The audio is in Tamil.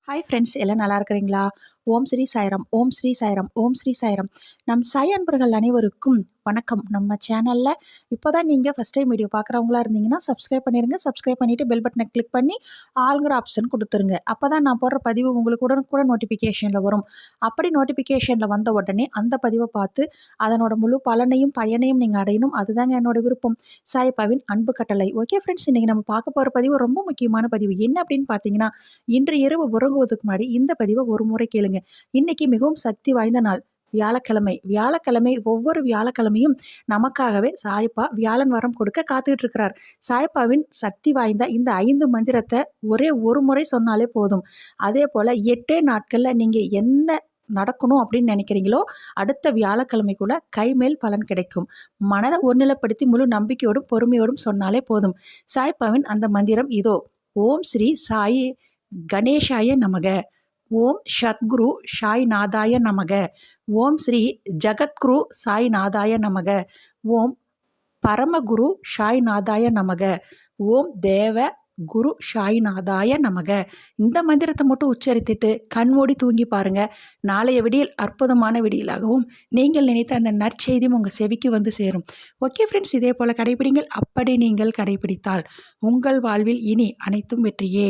ஹாய் ஃப்ரெண்ட்ஸ், எல்லாம் நல்லா இருக்கிறீங்களா? ஓம் ஸ்ரீ சாய்ராம், ஓம் ஸ்ரீ சாய்ராம், ஓம் ஸ்ரீ சாய்ராம். நம் சாய் அன்பர்கள் அனைவருக்கும் வணக்கம். நம்ம சேனலில் இப்போ தான் நீங்கள் ஃபஸ்ட் டைம் வீடியோ பார்க்குறவங்களா இருந்தீங்கன்னா சப்ஸ்கிரைப் பண்ணிடுங்க. சப்ஸ்கிரைப் பண்ணிவிட்டு பெல் பட்டனை கிளிக் பண்ணி ஆளுங்கிற ஆப்ஷன் கொடுத்துருங்க. அப்போ தான் நான் போடுற பதிவு உங்களுக்கு உடனுக்குடன் நோட்டிஃபிகேஷனில் வரும். அப்படி நோட்டிஃபிகேஷனில் வந்த உடனே அந்த பதிவை பார்த்து அதனோட முழு பலனையும் பயனையும் நீங்கள் அடையணும். அதுதாங்க என்னோட விருப்பம். சாயப்பாவின் அன்பு கட்டளை. ஓகே ஃப்ரெண்ட்ஸ், இன்றைக்கி நம்ம பார்க்க போகிற பதிவு ரொம்ப முக்கியமான பதிவு. என்ன அப்படின்னு பார்த்தீங்கன்னா, இன்று இரவு உறங்குவதற்கு முன்னாடி இந்த பதிவை ஒரு முறை கேளுங்க. இன்னைக்கு மிகவும் சக்தி வாய்ந்த நாள், வியாழக்கிழமை. ஒவ்வொரு வியாழக்கிழமையும் நமக்காகவே சாயப்பா வியாழன் வரம் கொடுக்க காத்துக்கிட்டு இருக்கிறார். சாயப்பாவின் சக்தி வாய்ந்த இந்த 5 மந்திரத்தை ஒரே ஒரு முறை சொன்னாலே போதும். அதே போல் 8 நாட்களில் நீங்கள் எந்த நடக்கணும் அப்படின்னு நினைக்கிறீங்களோ அடுத்த வியாழக்கிழமைக்குள்ள கைமேல் பலன் கிடைக்கும். மனதை ஒருநிலைப்படுத்தி முழு நம்பிக்கையோடும் பொறுமையோடும் சொன்னாலே போதும். சாய்ப்பாவின் அந்த மந்திரம் இதோ: ஓம் ஸ்ரீ சாயி கணேஷாய நமக, ஓம் சத்குரு சாய்நாதாய நமக, ஓம் ஸ்ரீ ஜகத்குரு சாய்நாதாய நமக, ஓம் பரமகுரு சாய்நாதாய நமக, ஓம் தேவ குரு சாய்நாதாய நமக. இந்த மந்திரத்தை மட்டும் உச்சரித்துட்டு கண்மூடி தூங்கி பாருங்க. நாளைய விடியல் அற்புதமான விடியலாகவும் நீங்கள் நினைத்த அந்த நற்செய்தியும் உங்கள் செவிக்கு வந்து சேரும். ஓகே ஃப்ரெண்ட்ஸ், இதே போல் கடைபிடிங்கள். அப்படி நீங்கள் கடைபிடித்தால் உங்கள் வாழ்வில் இனி அனைத்தும் வெற்றியே.